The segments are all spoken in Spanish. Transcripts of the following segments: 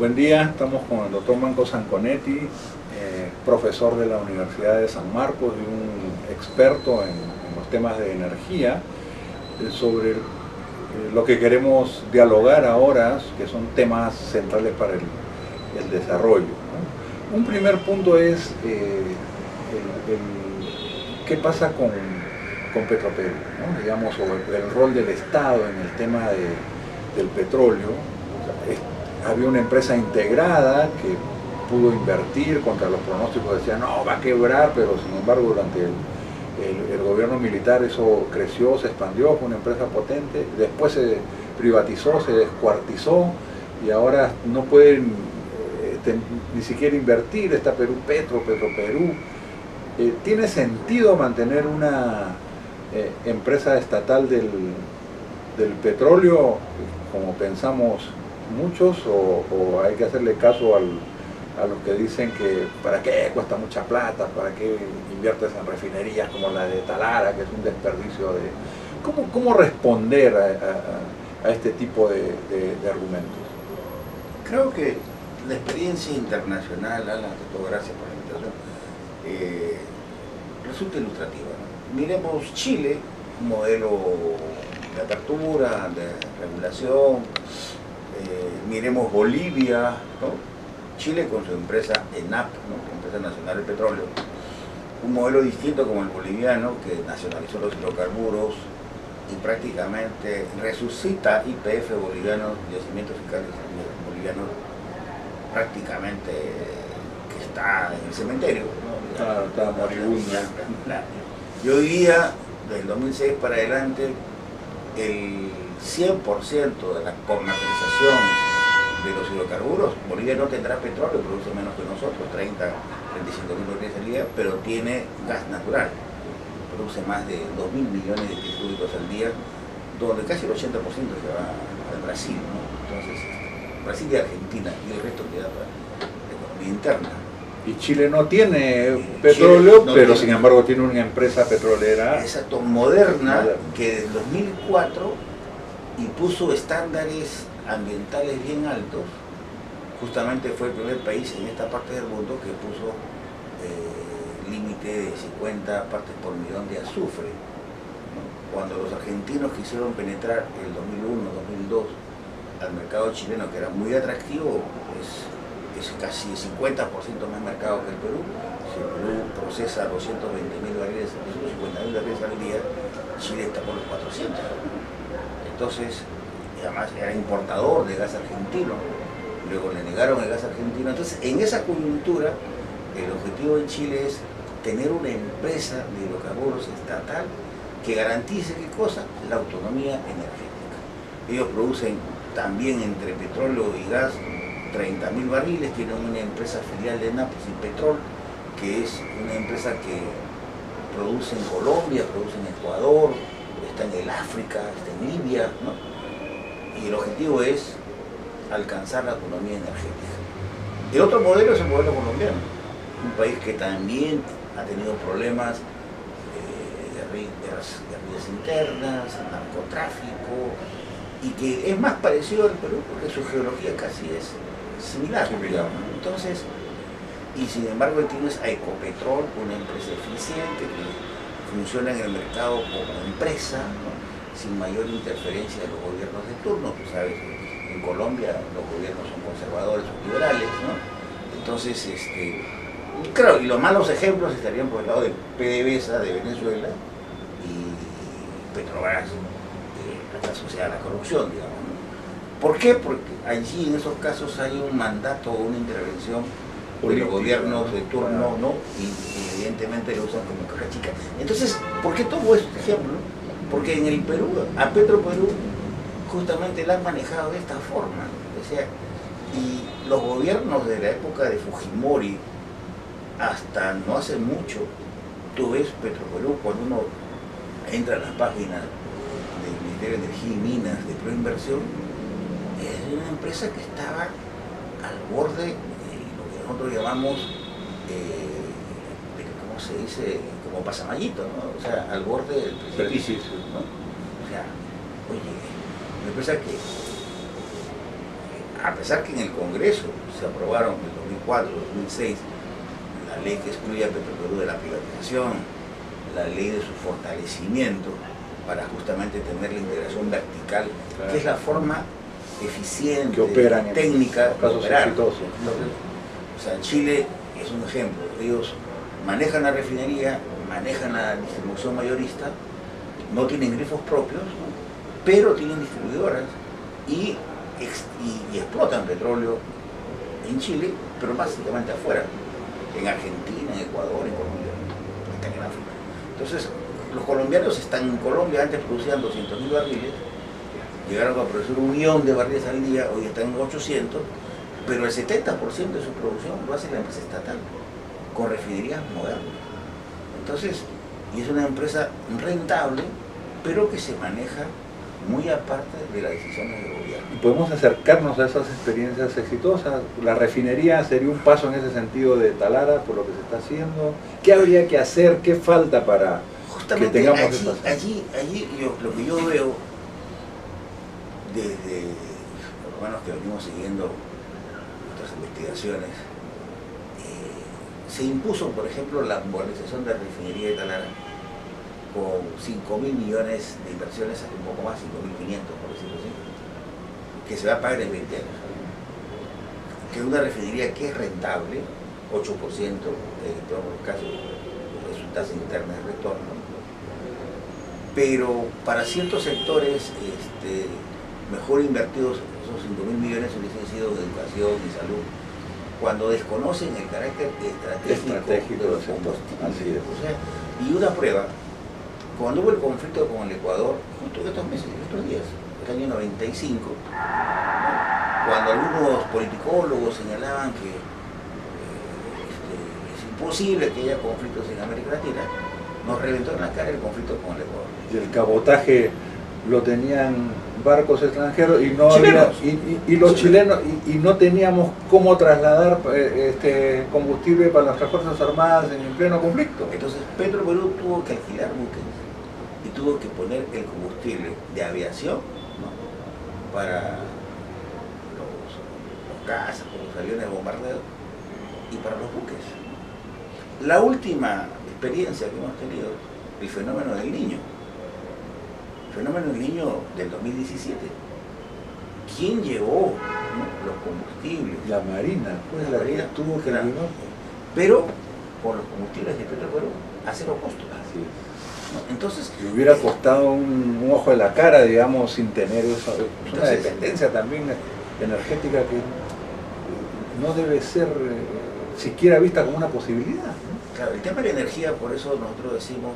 Buen día, estamos con el doctor Manco Sanconetti, profesor de la Universidad de San Marcos y un experto en los temas de energía, sobre lo que queremos dialogar ahora, que son temas centrales para el desarrollo, ¿no? Un primer punto es qué pasa con Petroperú, ¿no? Digamos, sobre el rol del Estado en el tema del petróleo. Había una empresa integrada que pudo invertir contra los pronósticos, decían no, va a quebrar, pero sin embargo durante el gobierno militar eso creció, se expandió, fue una empresa potente, después se privatizó, se descuartizó y ahora no pueden ni siquiera invertir, está Petroperú. ¿Tiene sentido mantener una empresa estatal del petróleo como pensamos muchos, o hay que hacerle caso a los que dicen que para qué cuesta mucha plata, para qué inviertes en refinerías como la de Talara, que es un desperdicio de... ¿Cómo responder a este tipo de argumentos? Creo que la experiencia internacional, Alan, ante todo, gracias por la invitación, resulta ilustrativa, ¿no? Miremos Chile, un modelo de apertura, de regulación. Miremos Bolivia, ¿no? Chile con su empresa ENAP, ¿no? Empresa Nacional de Petróleo, un modelo distinto como el boliviano, que nacionalizó los hidrocarburos y prácticamente resucita YPF boliviano, yacimientos fiscales bolivianos, prácticamente que está en el cementerio, ¿no? Claro, está moribunda. Yo diría, del 2006 para adelante, el 100% de la comercialización de los hidrocarburos, Bolivia no tendrá petróleo, produce menos que nosotros, 35.000 barriles al día, pero tiene gas natural, produce más de 2.000 millones de pies cúbicos al día, donde casi el 80% se va al Brasil, ¿no? Entonces, Brasil y Argentina, y el resto queda para la economía interna. Y Chile no tiene petróleo, no pero tiene, sin embargo tiene una empresa petrolera. Exacto, moderna, que desde 2004 impuso estándares ambientales bien altos. Justamente fue el primer país en esta parte del mundo que puso límite de 50 partes por millón de azufre, ¿no? Cuando los argentinos quisieron penetrar en el 2001-2002 al mercado chileno, que era muy atractivo, pues es casi 50% más mercado que el Perú. Si el Perú procesa 220.000 barriles, 250.000 barriles al día, Chile está por los 400. Entonces, además era importador de gas argentino, luego le negaron el gas argentino. Entonces, en esa coyuntura, el objetivo en Chile es tener una empresa de hidrocarburos estatal que garantice, ¿qué cosa? La autonomía energética. Ellos producen también entre petróleo y gas 30.000 barriles, tienen una empresa filial de ENAP y Petrol, que es una empresa que produce en Colombia, produce en Ecuador, está en el África, está en Libia, ¿no? Y el objetivo es alcanzar la autonomía energética. El otro modelo es el modelo colombiano, un país que también ha tenido problemas de guerrillas internas, narcotráfico, y que es más parecido al Perú porque su geología casi es similar, digamos. Entonces, y sin embargo tienes a Ecopetrol, una empresa eficiente que funciona en el mercado como empresa, ¿no? Sin mayor interferencia de los gobiernos de turno. Tú sabes, en Colombia los gobiernos son conservadores o liberales, ¿no? Entonces, claro, y los malos ejemplos estarían por el lado de PDVSA de Venezuela y Petrobras, asociada a la corrupción, digamos, ¿no? ¿Por qué? Porque allí en esos casos hay un mandato o una intervención de los gobiernos de turno, ¿no? Y evidentemente lo usan como caja chica. Entonces, ¿por qué tomo este ejemplo? Porque en el Perú, a Petroperú, justamente la han manejado de esta forma. O sea, y los gobiernos de la época de Fujimori, hasta no hace mucho, tú ves Petroperú, cuando uno entra a las páginas del Ministerio de Energía y Minas de Proinversión, es una empresa que estaba al borde de lo que nosotros llamamos, ¿cómo se dice? Como pasamallito, ¿no? O sea, al borde del precipicio, ¿no? O sea, oye, una empresa que a pesar que en el Congreso se aprobaron en 2004, 2006, la ley que excluye a Petroperú de la privatización, la ley de su fortalecimiento para justamente tener la integración vertical, que es la forma eficiente, técnica de operar. Entonces, o sea, Chile es un ejemplo. Ellos manejan la refinería, manejan la distribución mayorista, no tienen grifos propios, ¿no? Pero tienen distribuidoras y explotan petróleo en Chile, pero básicamente afuera, en Argentina, en Ecuador, en Colombia, están en África. Entonces, los colombianos están en Colombia, antes producían 200.000 barriles, llegaron a producir 1 millón de barriles al día, hoy están en 800, pero el 70% de su producción lo hace la empresa estatal, con refinerías modernas. Entonces, y es una empresa rentable, pero que se maneja muy aparte de las decisiones del gobierno. ¿Podemos acercarnos a esas experiencias exitosas? ¿La refinería sería un paso en ese sentido de Talara por lo que se está haciendo? ¿Qué habría que hacer? ¿Qué falta para justamente que tengamos allí lo que yo veo desde los hermanos que venimos siguiendo nuestras investigaciones, se impuso, por ejemplo, la modernización de la refinería de Talara con 5.000 millones de inversiones, un poco más, 5.500 por decirlo así, que se va a pagar en 20 años. Que es una refinería que es rentable, 8% en todos los casos es su tasa interna de retorno, pero para ciertos sectores mejor invertidos esos 5.000 millones hubiesen sido de educación y salud, cuando desconocen el carácter estratégico de los combustibles. O sea, y una prueba, cuando hubo el conflicto con el Ecuador, justo en estos meses, en estos días, el año 95, cuando algunos politicólogos señalaban que es imposible que haya conflictos en América Latina, nos reventó en la cara el conflicto con el Ecuador. Y el cabotaje lo tenían barcos extranjeros y no chilenos. Y los chilenos y no teníamos cómo trasladar combustible para nuestras Fuerzas Armadas en pleno conflicto. Entonces Petroperú tuvo que alquilar buques y tuvo que poner el combustible de aviación, ¿no?, para los cazas, los aviones de bombardeo y para los buques. La última experiencia que hemos tenido, el fenómeno del Niño. El fenómeno del Niño del 2017. ¿Quién llevó, ¿no?, los combustibles? La Marina, pues la Marina tuvo que llevar. Pero con los combustibles de Petroperú a cero costo. Así es. Entonces, le hubiera costado un ojo de la cara, digamos, sin tener eso. Es una dependencia también energética que no debe ser siquiera vista como una posibilidad, ¿no? Claro, el tema de la energía, por eso nosotros decimos,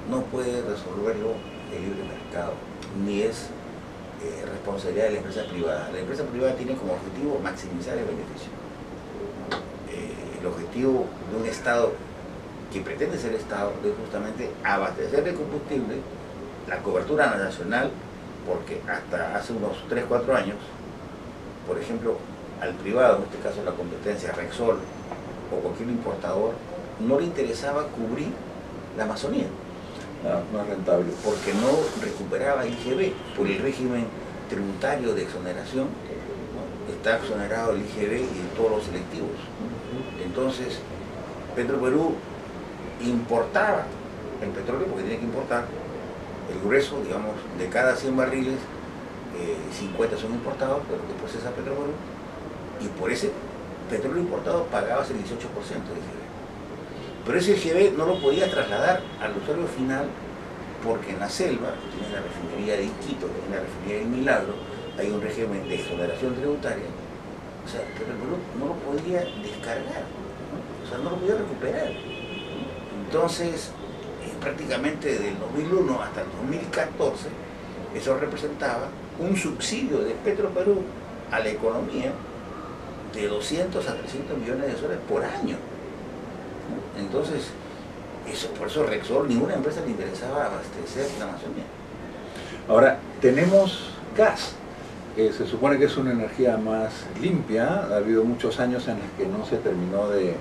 no puede resolverlo el libre mercado, ni es responsabilidad de la empresa privada. La empresa privada tiene como objetivo maximizar el beneficio. El objetivo de un Estado que pretende ser Estado es justamente abastecer de combustible la cobertura nacional, porque hasta hace unos 3-4 años, por ejemplo, al privado, en este caso la competencia Rexol o cualquier importador, no le interesaba cubrir la Amazonía. No es rentable. Porque no recuperaba IGB por el régimen tributario de exoneración, ¿no? Está exonerado el IGB y todos los selectivos. Entonces, Petroperú importaba el petróleo porque tiene que importar el grueso, digamos, de cada 100 barriles, 50 son importados, pero que procesa Petroperú, y por ese petróleo importado pagabas el 18% de IGB. Pero ese IGB no lo podía trasladar al usuario final porque en la selva, tiene la refinería de Iquitos, tiene la refinería de Milagro, hay un régimen de exoneración tributaria, o sea, Petroperú no lo podía descargar, ¿no? O sea, no lo podía recuperar. Entonces, prácticamente del 2001 hasta el 2014, eso representaba un subsidio de Petroperú a la economía de 200 a 300 millones de soles por año. Entonces, por eso Rexol, ninguna empresa le interesaba abastecer la Amazonía. Ahora, tenemos gas. Se supone que es una energía más limpia. Ha habido muchos años en los que no se terminó de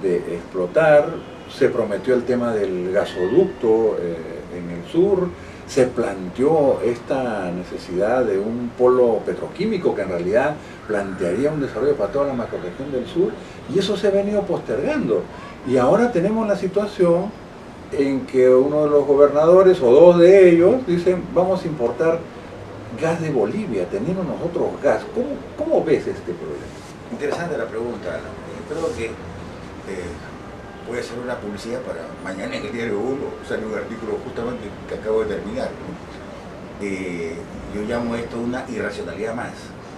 explotar. Se prometió el tema del gasoducto en el sur. se planteó esta necesidad de un polo petroquímico que en realidad plantearía un desarrollo para toda la macrorregión del sur, y eso se ha venido postergando. Y ahora tenemos la situación en que uno de los gobernadores, o dos de ellos, dicen, vamos a importar gas de Bolivia, teniendo nosotros gas. ¿Cómo ves este problema? Interesante la pregunta, Alan. Creo que puede ser una publicidad para mañana en el diario 1, sale un artículo justamente que acabo de terminar, ¿no? Yo llamo esto una irracionalidad más.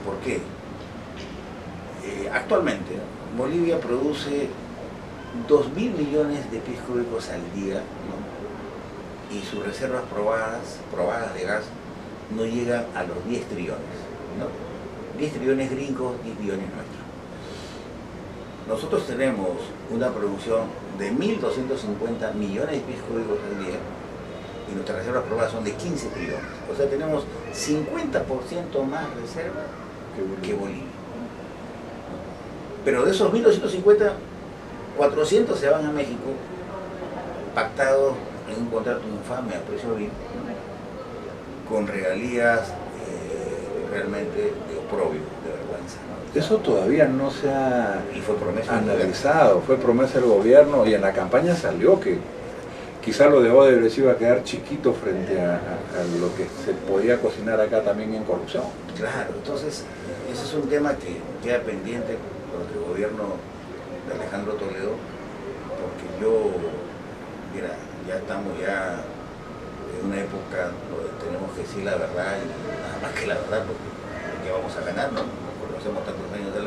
¿Por qué? Actualmente Bolivia produce 2.000 millones de pies cúbicos al día, ¿no? Y sus reservas probadas de gas no llegan a los 10 trillones, ¿no? 10 trillones gringos, 10 billones nuestros. Nosotros tenemos una producción de 1.250 millones de pies cúbicos al día y nuestras reservas probadas son de 15 trillones. O sea, tenemos 50% más reservas que Bolivia. Pero de esos 1.250, 400 se van a México, pactados en un contrato infame a precio vil, con regalías realmente de oprobio, de vergüenza, ¿no? Eso todavía no se ha analizado, fue promesa del gobierno, y en la campaña salió que quizá lo de Odebrecht iba a quedar chiquito frente a lo que se podía cocinar acá también en corrupción. Claro, entonces ese es un tema que queda pendiente por el gobierno de Alejandro Toledo, porque mira, ya estamos en una época donde tenemos que decir la verdad y nada más que la verdad, porque vamos a ganar, ¿no? Conocemos tantos años de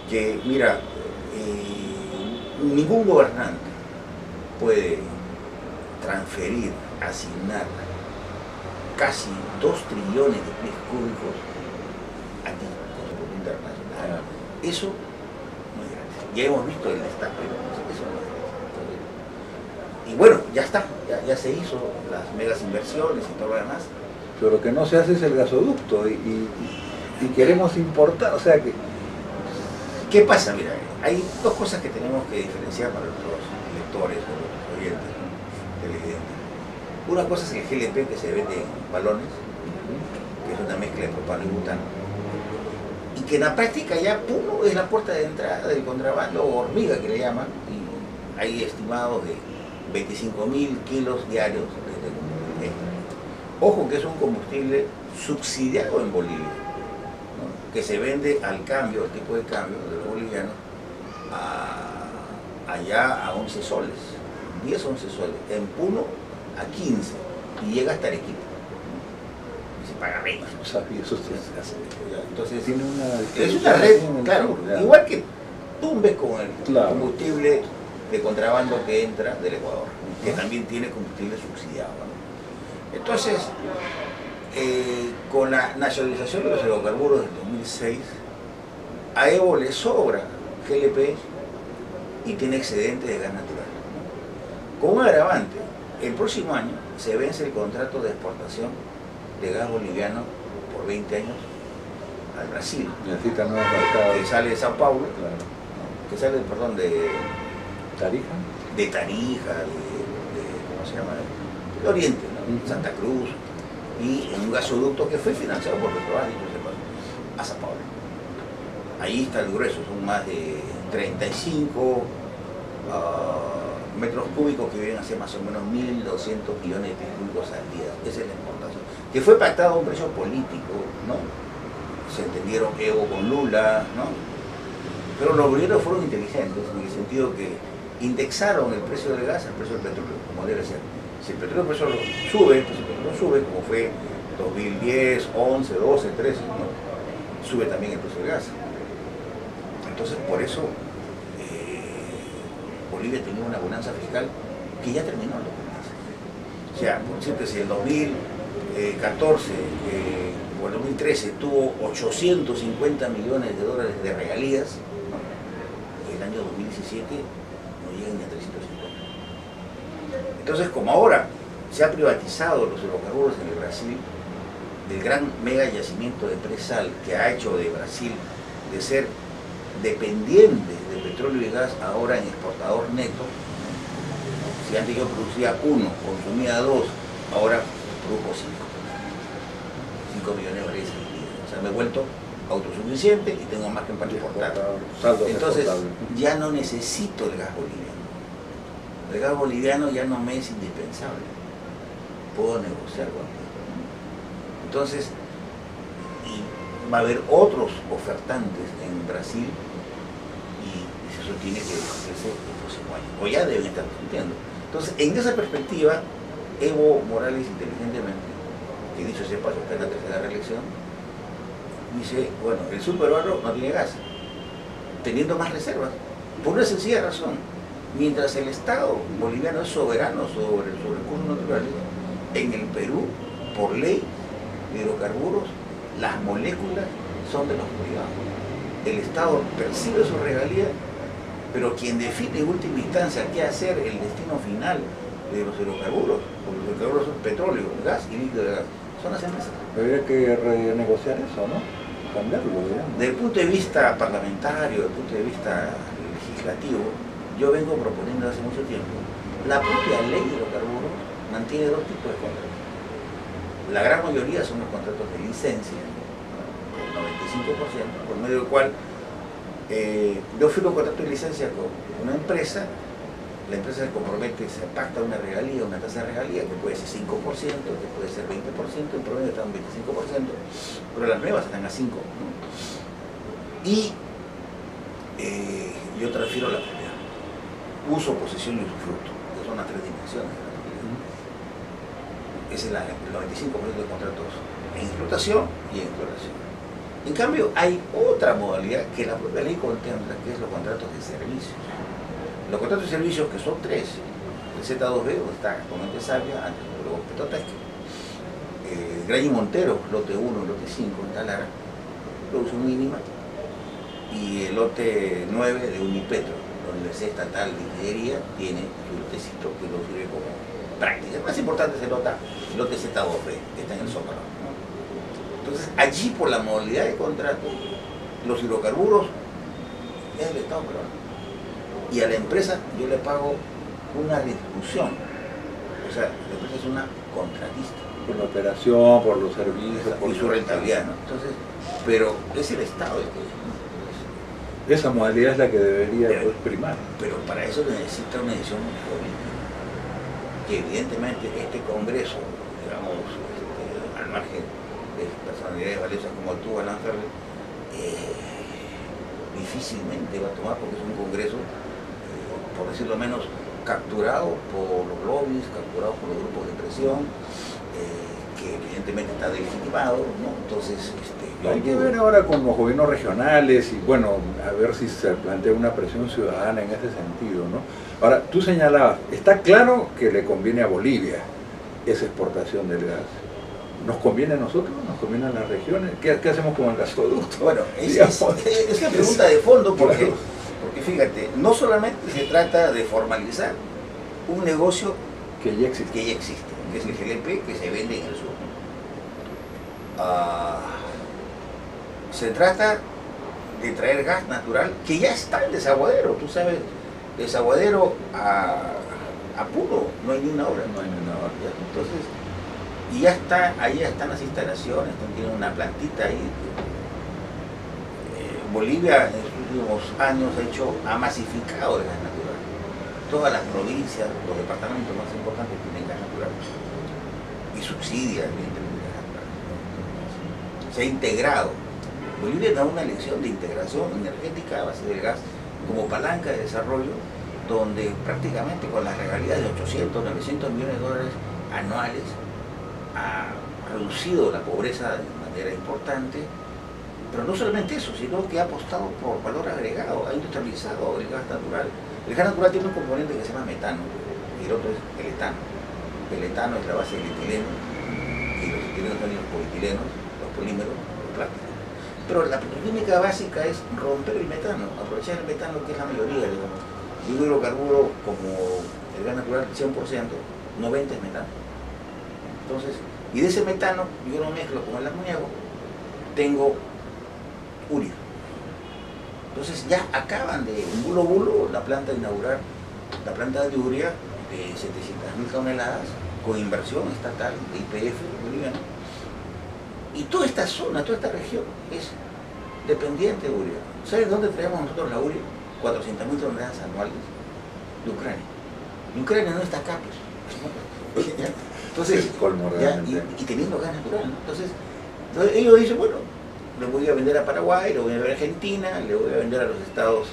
que, mira, ningún gobernante puede transferir, asignar casi 2 trillones de pies cúbicos a ti, con el Grupo Internacional. Eso no es gratis. Ya hemos visto el destape, eso no es gratis. Y bueno, ya está, ya se hizo las megas inversiones y todo lo demás. Pero lo que no se hace es el gasoducto y queremos importar, o sea que... ¿Qué pasa? Mira, hay dos cosas que tenemos que diferenciar para los lectores o los oyentes, ¿no? Televidentes. Una cosa es el GLP que se vende en balones, que es una mezcla de propano y butano, y que en la práctica ya Puno es la puerta de entrada del contrabando, o hormiga que le llaman, y hay estimados de 25.000 kilos diarios de combustible. Ojo que es un combustible subsidiado en Bolivia, ¿no? Que se vende al cambio, al tipo de cambio de los bolivianos, allá a 11 soles, 10, 11 soles, en Puno a 15, y llega hasta Arequipa, y se paga menos. O sea, y eso entonces tiene es una red, claro, igual que Tumbes con el combustible de contrabando que entra del Ecuador, que también tiene combustible subsidiado, ¿no? Entonces, con la nacionalización de los hidrocarburos del 2006, a Evo le sobra GLP y tiene excedente de gas natural, ¿no? Con un agravante, el próximo año se vence el contrato de exportación de gas boliviano por 20 años al Brasil. Necesita nuevos mercados. Que sale de Sao Paulo, claro. Que sale, perdón, de Tarija, ¿cómo se llama? De Oriente, ¿no? Santa Cruz, y en un gasoducto que fue financiado por Petrobras, a Sao Paulo. Ahí está el grueso, son más de 35 metros cúbicos, que vienen a ser más o menos 1.200 millones de pies cúbicos al día. Esa es la importación. Que fue pactado a un precio político, ¿no? Se entendieron Evo con Lula, ¿no? Pero los bolivianos fueron inteligentes en el sentido que indexaron el precio del gas al precio del petróleo, como debe ser. Si el petróleo sube, el precio del petróleo sube, como fue 2010, 11, 12, 13, ¿no? Sube también el precio del gas. Entonces, por eso Bolivia tenía una bonanza fiscal que ya terminó en 2015. O sea, por decirte, si el 2014 o el 2013 tuvo 850 millones de dólares de regalías, ¿no? El año 2017 no llegan ni a 350. Entonces, como ahora se han privatizado los hidrocarburos en el Brasil, del gran mega yacimiento de presal que ha hecho de Brasil de ser dependiente de petróleo y gas ahora en exportador neto. Si antes yo producía 1, consumía 2, ahora produjo 5 millones de barriles. O sea, me he vuelto autosuficiente y tengo margen para exportar. Entonces, ya no necesito el gas boliviano. El gas boliviano ya no me es indispensable. Puedo negociar con él. Entonces, y va a haber otros ofertantes en Brasil y eso tiene que ofrecer el próximo año. O ya deben estar cumpliendo. Entonces, en esa perspectiva, Evo Morales inteligentemente, que dicho sea paso, está en la tercera reelección, dice, bueno, el sur peruano no tiene gas, teniendo más reservas, por una sencilla razón. Mientras el Estado boliviano es soberano sobre sus recursos naturales, en el Perú, por ley de hidrocarburos, las moléculas son de los privados. El Estado percibe su regalía, pero quien define en última instancia qué hacer, el destino final de los hidrocarburos, porque los hidrocarburos son petróleo, gas y líquido de gas, son las empresas. Habría que renegociar eso, ¿no? Cambiarlo, digamos. Desde el punto de vista parlamentario, desde el punto de vista legislativo, yo vengo proponiendo hace mucho tiempo, la propia ley de hidrocarburos mantiene dos tipos de contratos. La gran mayoría son los contratos de licencia, el 95%, por medio del cual yo firmo un contrato de licencia con una empresa, la empresa se compromete, se pacta una regalía, una tasa de regalía que puede ser 5%, que puede ser 20%, en promedio están 25%, pero las nuevas están a 5%, ¿no? Y yo transfiero la propiedad, uso, posesión y usufructo, que son las tres dimensiones de la propiedad. Ese es el 95% de contratos en explotación y en exploración. En cambio, hay otra modalidad que la propia ley contempla, que es los contratos de servicios. Los contratos de servicios, que son tres, el Z2B, donde está Comandante Sabia, antes luego Petrotesque, Gray y Montero, lote 1 y lote 5 en Talara, producción mínima, y el lote 9 de Unipetro, la Universidad Estatal de Ingeniería, tiene su lotecito que lo sirve como práctica. El más importante es el lote Z2B, que está en el Zócalo, ¿no? Entonces, allí por la modalidad de contrato, los hidrocarburos es del Estado peruano. Y a la empresa yo le pago una retribución. O sea, la empresa es una contratista. Por la operación, por los servicios. Y su rentabilidad, ¿no? Entonces, pero es el Estado el que... Esa modalidad es la que debería primar. Pero para eso necesita una decisión política. Que evidentemente este Congreso, digamos, al margen de personalidades valiosas como tú, Alan Ferrer, difícilmente va a tomar, porque es un Congreso, por decirlo menos, capturado por los lobbies, capturado por los grupos de presión, que evidentemente está delegitimado, ¿no? Entonces, hay que ver ahora con los gobiernos regionales y bueno, a ver si se plantea una presión ciudadana en ese sentido, ¿no? Ahora, tú señalabas, está claro que le conviene a Bolivia esa exportación del gas. ¿Nos conviene a nosotros? ¿Nos conviene a las regiones? ¿Qué hacemos con el gasoducto? Bueno, es la pregunta de fondo, porque fíjate, no solamente se trata de formalizar un negocio que ya existe, que es el GLP que se vende en el sur. Se trata de traer gas natural que ya está en Desaguadero. Tú sabes, Desaguadero a Puno no hay ni una obra. No hay ni una obra. Entonces, y ya está, ahí ya están las instalaciones, tienen una plantita ahí. Bolivia en los últimos años ha masificado el gas natural. Todas las provincias, los departamentos más importantes tienen gas natural. Y subsidia evidentemente el gas natural. Se ha integrado. Bolivia da una lección de integración energética a base del gas como palanca de desarrollo, donde prácticamente con las regalías de 800, 900 millones de dólares anuales ha reducido la pobreza de manera importante. Pero no solamente eso, sino que ha apostado por valor agregado, ha industrializado el gas natural. El gas natural tiene un componente que se llama metano, y el otro es el etano. El etano es la base del etileno, y los etilenos son los polietilenos, los polímeros, los plásticos. Pero la petroquímica básica es romper el metano, aprovechar el metano, que es la mayoría, digamos. Y un hidrocarburo como el gas natural, 100%, 90 es metano. Entonces, y de ese metano, yo lo mezclo con el amoníaco, tengo urea. Entonces ya acaban de, en bulo, la planta de inaugurar, la planta de urea de 700.000 toneladas, con inversión estatal de YPF boliviano. Y toda esta zona, toda esta región es dependiente de urea. ¿Sabes dónde traemos nosotros la urea? 400.000 toneladas anuales de Ucrania. Y Ucrania no está acá, pues. Entonces, y teniendo gas natural, ¿no? Entonces ellos dicen, bueno, le voy a vender a Paraguay, le voy a vender a Argentina, le voy a vender a los estados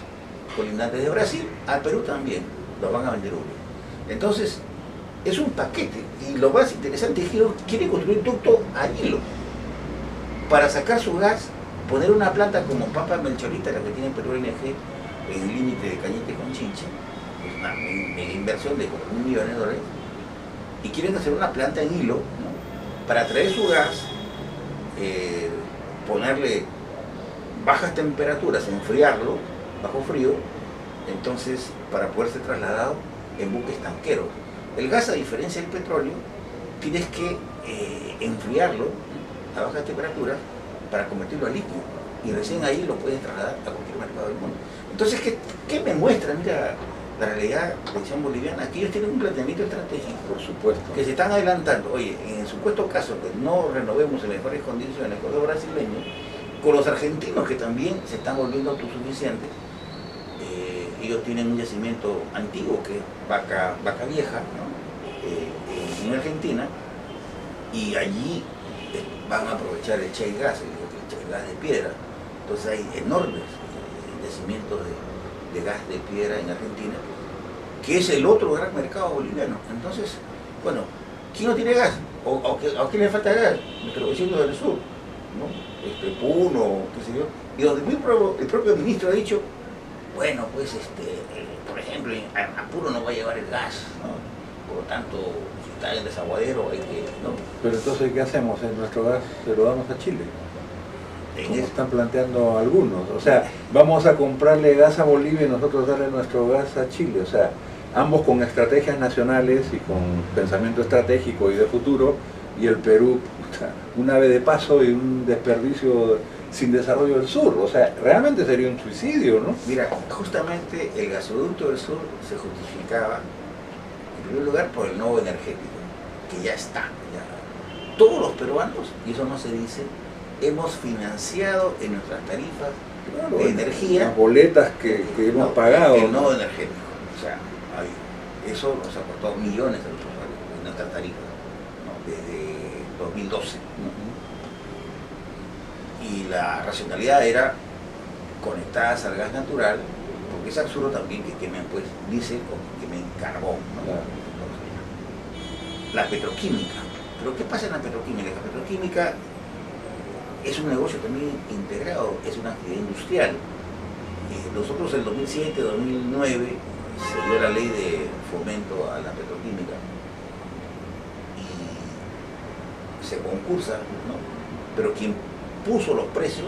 colindantes de Brasil, al Perú también, los van a vender urea. Entonces, es un paquete, y lo más interesante es que ellos quieren construir un ducto a hilo para sacar su gas, poner una planta como Pampa Melchorita, la que tiene Perú LNG, en el límite de Cañete con Chincha, es una mega inversión de como $1 millón, y quieren hacer una planta en hilo, ¿no? Para traer su gas, ponerle bajas temperaturas, enfriarlo, bajo frío, entonces para poder ser trasladado en buques tanqueros. El gas, a diferencia del petróleo, tienes que enfriarlo a bajas temperaturas para convertirlo a líquido, y recién ahí lo puedes trasladar a cualquier mercado del mundo. Entonces, ¿qué me muestra? Mira, la realidad de la acción boliviana, que ellos tienen un planteamiento estratégico, por supuesto, que se están adelantando. Oye, en el supuesto caso que no renovemos en mejores condiciones con los brasileños, con los argentinos que también se están volviendo autosuficientes, ellos tienen un yacimiento antiguo que es Vaca Vieja, ¿no? En Argentina, y allí van a aprovechar el shale gas, el gas de piedra. Entonces hay enormes yacimientos de gas de piedra en Argentina, que es el otro gran mercado boliviano. Entonces, bueno, ¿quién no tiene gas? ¿O a quién le falta gas? Nuestros vecinos del sur, ¿no? Puno, qué sé yo. Y donde el propio ministro ha dicho, bueno, pues, por ejemplo, a Puno no va a llevar el gas, ¿no? Por lo tanto, si está en desaguadero hay que, ¿no? Pero entonces, ¿qué hacemos? ¿Nuestro gas se lo damos a Chile? Como están planteando algunos. O sea, vamos a comprarle gas a Bolivia y nosotros darle nuestro gas a Chile. O sea, ambos con estrategias nacionales y con pensamiento estratégico y de futuro, y el Perú, un ave de paso y un desperdicio sin desarrollo del sur. O sea, realmente sería un suicidio, ¿no? Mira, justamente el gasoducto del sur se justificaba, en primer lugar, por el nodo energético, que ya está. Ya. Todos los peruanos, y eso no se dice, hemos financiado en nuestras tarifas de energía las boletas que hemos pagado. El nodo energético. O sea, eso nos ha costado millones a los usuarios en nuestras tarifas, ¿no? Desde 2012. Y la racionalidad era conectadas al gas natural, porque es absurdo también que quemen pues diésel o que quemen carbón, ¿no? Claro. La petroquímica. Pero ¿qué pasa en la petroquímica? La petroquímica es un negocio también integrado, es una actividad industrial. Nosotros en 2007, 2009 se dio la ley de fomento a la petroquímica y se concursa, ¿no? Pero quien puso los precios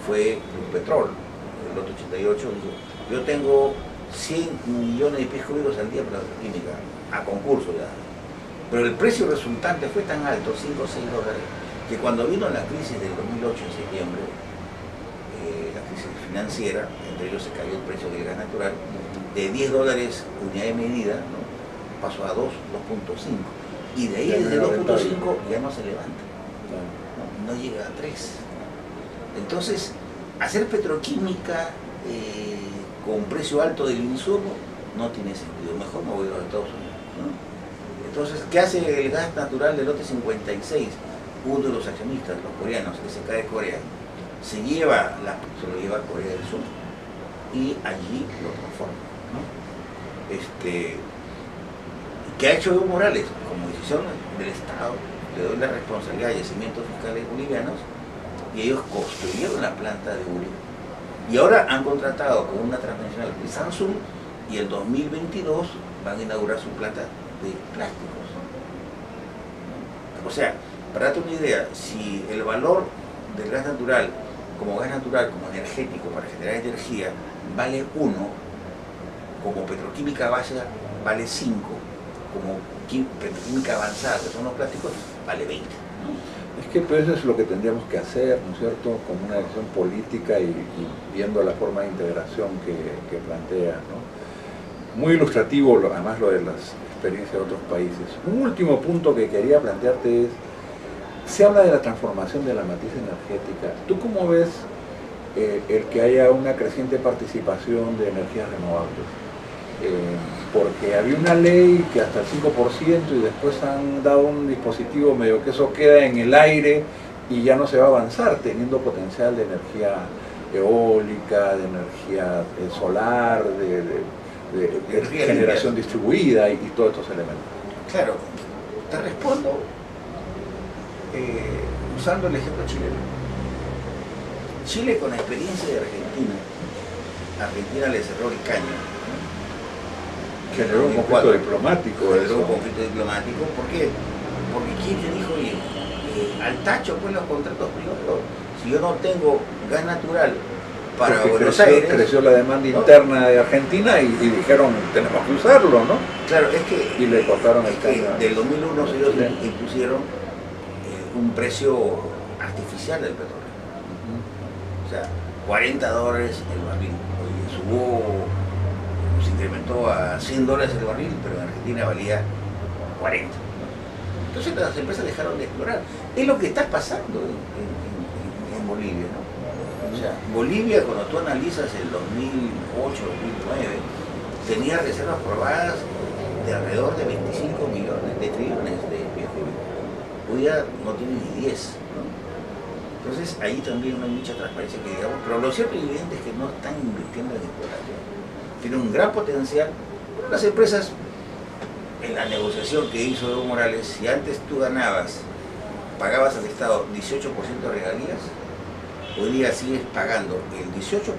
fue Petrol. El lote 88 dijo, yo tengo 100 millones de pies cúbicos al día para la petroquímica, a concurso ya. Pero el precio resultante fue tan alto, 5 o 6 dólares, que cuando vino la crisis del 2008 en septiembre, la crisis financiera, entre ellos se cayó el precio del gas natural, de 10 dólares unidad de medida, ¿no? Pasó a 2, 2.5. Y de ahí desde 2.5 ya no se levanta, no llega a 3. Entonces, hacer petroquímica con precio alto del insumo no tiene sentido. Mejor me voy a los Estados Unidos, ¿no? Entonces, ¿qué hace el gas natural del lote 56? Uno de los accionistas, los coreanos, que se cae de Corea, se lo lleva a Corea del Sur y allí lo transforma, ¿no? ¿Qué ha hecho Evo Morales? Como decisión del Estado, le doy la responsabilidad de yacimientos fiscales bolivianos, y ellos construyeron la planta de urea. Y ahora han contratado con una transnacional de Samsung, y el 2022 van a inaugurar su planta de plásticos. O sea, para darte una idea, si el valor del gas natural, como energético para generar energía, vale 1, como petroquímica básica vale 5, como petroquímica avanzada, que son los plásticos, vale 20. ¿no? Es que pues eso es lo que tendríamos que hacer, ¿no es cierto?, con una decisión política y viendo la forma de integración que plantea, ¿no? muy ilustrativo, además lo de las experiencias de otros países. Un último punto que quería plantearte es, se habla de la transformación de la matriz energética. ¿Tú cómo ves el que haya una creciente participación de energías renovables? Porque había una ley que hasta el 5% y después han dado un dispositivo medio que eso queda en el aire y ya no se va a avanzar, teniendo potencial de energía eólica, de energía solar, de generación distribuida y todos estos elementos. Claro, te respondo usando el ejemplo chileno. Chile, con la experiencia de Argentina le cerró el caño. Generó un conflicto diplomático. Generó un conflicto diplomático. ¿Por qué? Porque Kirchner dijo, oye, al tacho pues los contratos privados. Si yo no tengo gas natural para Buenos Aires... Creció la demanda interna de Argentina y dijeron, tenemos que usarlo, ¿no? Claro, es que... Y le cortaron el caño. Del 2001 ellos impusieron un precio artificial del petróleo. O sea, $40 el barril. Se incrementó a $100 el barril, pero en Argentina valía 40. Entonces las empresas dejaron de explorar. Es lo que está pasando en Bolivia, ¿no? O sea, Bolivia, cuando tú analizas el 2008, 2009, tenía reservas probadas de alrededor de 25 millones de trillones de pies cúbicos. Hoy ya no tiene ni 10, ¿no? Entonces ahí también no hay mucha transparencia que digamos, pero lo cierto y evidente es que no están invirtiendo en exploración. Tienen un gran potencial. Las empresas, en la negociación que hizo Evo Morales, si antes tú ganabas, pagabas al Estado 18% de regalías, hoy día sigues pagando el 18%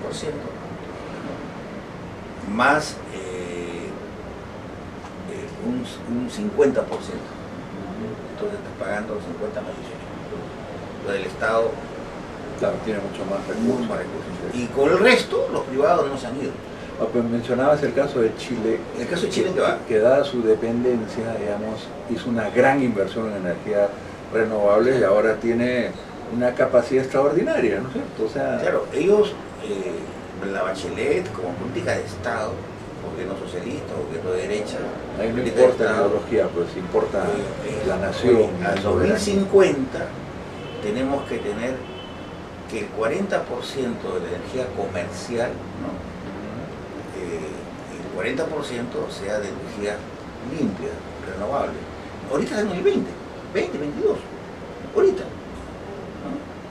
más un 50%. Entonces estás pagando 50 más 18. Lo del Estado, claro, tiene mucho más recursos. Y con el resto, los privados no se han ido. Pues mencionabas el caso de Chile. El caso de Chile que dada su dependencia, digamos, hizo una gran inversión en energía renovable y ahora tiene una capacidad extraordinaria, ¿no es cierto? O sea, claro, ellos, la Bachelet, como política de Estado, gobierno socialista, gobierno de derecha, ahí no importa la ideología, pues importa la nación. Al 2050 tenemos que tener que el 40% de la energía comercial, ¿no? El 40% sea de energía limpia, renovable. Ahorita estamos en el 20, 22, ahorita, ¿no?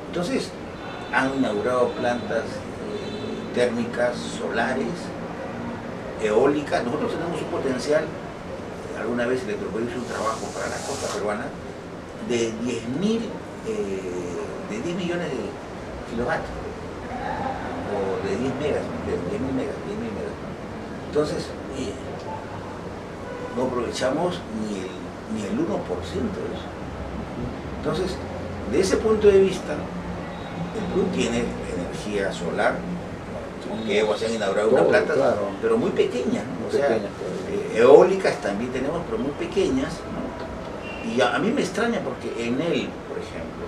Entonces, han inaugurado plantas térmicas, solares, eólicas. Nosotros tenemos un potencial, alguna vez Electropoder hizo un trabajo para la costa peruana, de 10 millones de kilovatios, o de 10 megas, de 10.000 megas. Entonces, no aprovechamos ni el 1% de eso. Entonces, de ese punto de vista, el Perú tiene energía solar, que se han inaugurado unas plantas, claro, pero muy pequeñas, ¿no? O sea, eólicas también tenemos, pero muy pequeñas, ¿no? Y a mí me extraña porque Enel, por ejemplo,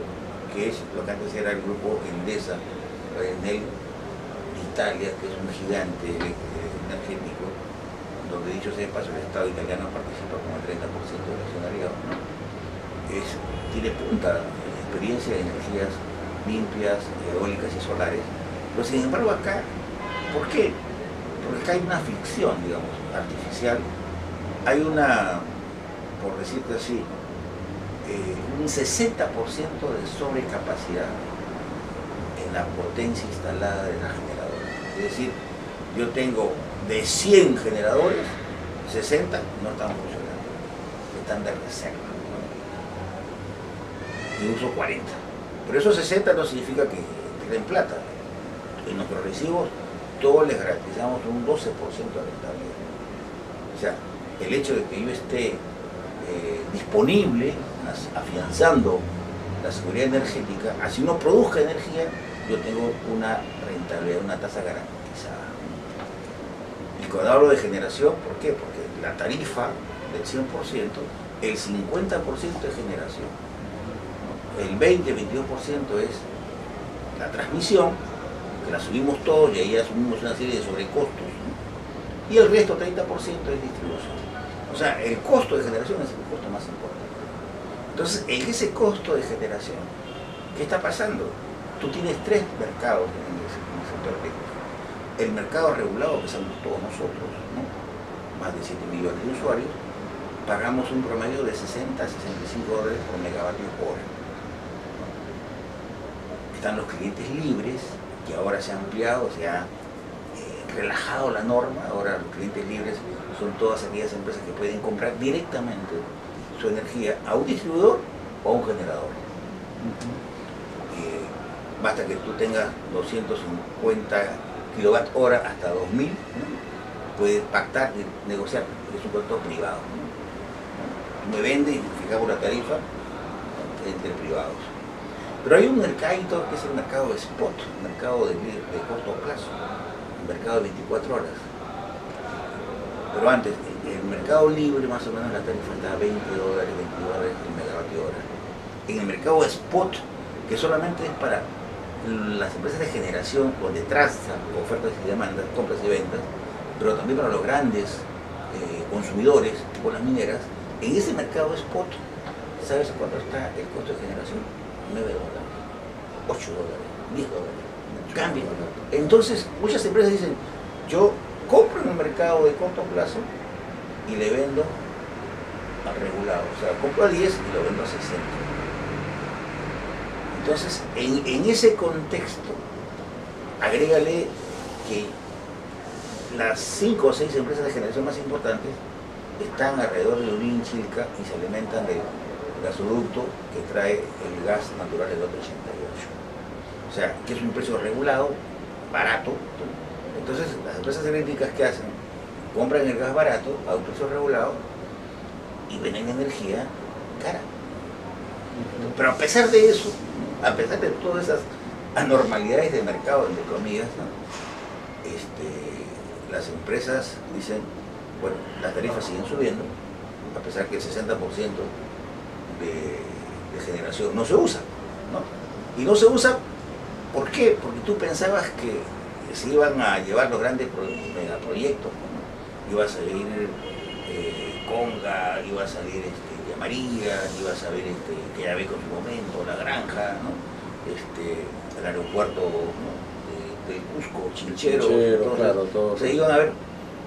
que es lo que antes era el grupo Endesa, Enel Italia, que es un gigante energético, donde dicho sea de paso el Estado italiano participa con el 30% del accionariado, ¿no? Tiene punta experiencia de energías limpias, eólicas y solares, pero sin embargo acá, ¿por qué? Porque acá hay una ficción, digamos, artificial, hay una, por decirte así, un 60% de sobrecapacidad en la potencia instalada de la generadora. Es decir, yo tengo de 100 generadores, 60 no están funcionando, están de reserva, ¿no? Y uso 40. Pero esos 60 no significa que den plata. En nuestros recibos todos les garantizamos un 12% de rentabilidad. O sea, el hecho de que yo esté disponible, afianzando la seguridad energética, así no produzca energía, yo tengo una rentabilidad, una tasa garantizada. Y cuando hablo de generación, ¿por qué? Porque la tarifa del 100%, el 50% es generación, el 20-22% es la transmisión, que la subimos todos y ahí asumimos una serie de sobrecostos, ¿no? y el resto, 30%, es distribución. O sea, el costo de generación es el costo más importante. Entonces, en ese costo de generación, ¿qué está pasando? Tú tienes tres mercados en el sector eléctrico. El mercado regulado, que somos todos nosotros, ¿no? Más de 7 millones de usuarios, pagamos un promedio de 60 a 65 dólares por megavatio hora. Están los clientes libres, que ahora se ha ampliado, se ha relajado la norma. Ahora los clientes libres son todas aquellas empresas que pueden comprar directamente su energía a un distribuidor o a un generador. Basta que tú tengas 250 kWh hasta 2000, ¿no? Puedes pactar y negociar, es un contrato privado, ¿no? Tú me vendes y fijamos la tarifa entre privados. Pero hay un mercadito que es el mercado spot, un mercado de corto plazo, un mercado de 24 horas. Pero antes, el mercado libre más o menos la tarifa está a 20 dólares, 20 dólares el megavatio hora. En el mercado spot, que solamente es para las empresas de generación, donde traza ofertas y demandas, compras y ventas, pero también para los grandes consumidores, tipo las mineras, en ese mercado spot, ¿sabes cuánto está el costo de generación? 9 dólares, 8 dólares, 10 dólares. Cambia. Entonces, muchas empresas dicen, yo compro en un mercado de corto plazo y le vendo al regulado. O sea, compro a 10 y lo vendo a 60. Entonces, en ese contexto, agrégale que las 5 o 6 empresas de generación más importantes están alrededor de Lurín, Chilca, y se alimentan del gasoducto que trae el gas natural del lote 88. O sea, que es un precio regulado, barato. Entonces, las empresas eléctricas, ¿qué hacen? Compran el gas barato a un precio regulado y venden energía cara. Pero a pesar de eso, a pesar de todas esas anormalidades de mercado, entre comillas, ¿no? Las empresas dicen, bueno, las tarifas siguen subiendo, a pesar que el 60% de generación no se usa, ¿no? Y no se usa, ¿por qué? Porque tú pensabas que se iban a llevar los grandes megaproyectos, ¿no? Iba a salir Conga, iba a salir María, iba a salir Queyabeco en su momento, La Granja, ¿no? El aeropuerto, ¿no? de Cusco, Chinchero, claro, todo. Se iban a ver.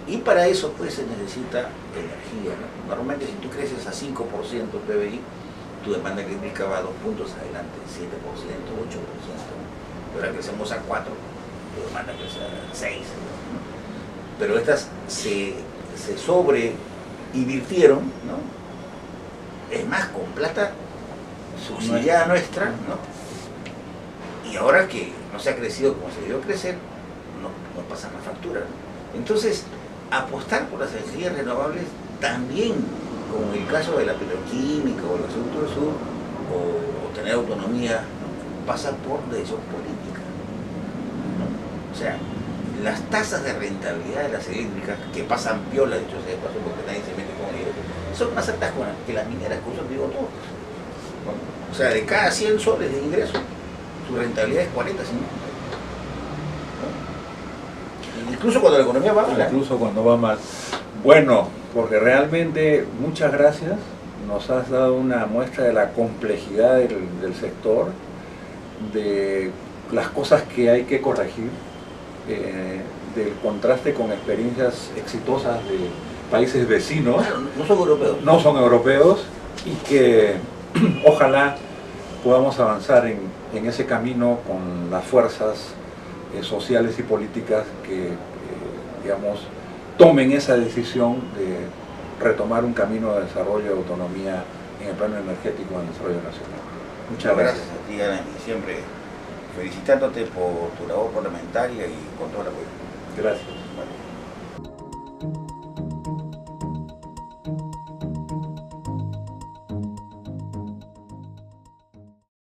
Y para eso pues se necesita energía, ¿no? Normalmente si tú creces a 5% PBI, tu demanda eléctrica va a 2 puntos adelante, 7%, 8%. ¿No? Ahora crecemos a 4%, tu demanda crece a 6%. ¿No? Pero estas se sobre invirtieron, ¿no? Es más, con plata subsidiada nuestra, ¿no? Y ahora que no se ha crecido como se debió crecer, no pasan la factura, ¿no? Entonces, apostar por las energías renovables también, como en el caso de la petroquímica o el gasoducto del sur, o tener autonomía, ¿no? Pasa por decisión política, ¿no? O sea, las tasas de rentabilidad de las eléctricas, que pasan piola, dicho sea de paso, porque nadie se mete con ellos, son más altas que las mineras que usan digo todos. O sea, de cada 100 soles de ingreso, su rentabilidad es 40, 50. ¿No? Incluso cuando la economía va mal. Incluso cuando va mal. Bueno, porque realmente muchas gracias. Nos has dado una muestra de la complejidad del sector, de las cosas que hay que corregir, del contraste con experiencias exitosas de países vecinos. Claro, no son europeos. No son europeos, y que ojalá podamos avanzar en ese camino con las fuerzas sociales y políticas que, digamos, tomen esa decisión de retomar un camino de desarrollo y autonomía en el plano energético en el desarrollo nacional. Muchas gracias. Gracias a ti, Ana, y siempre felicitándote por tu labor parlamentaria y con todo el apoyo. Gracias. Bueno.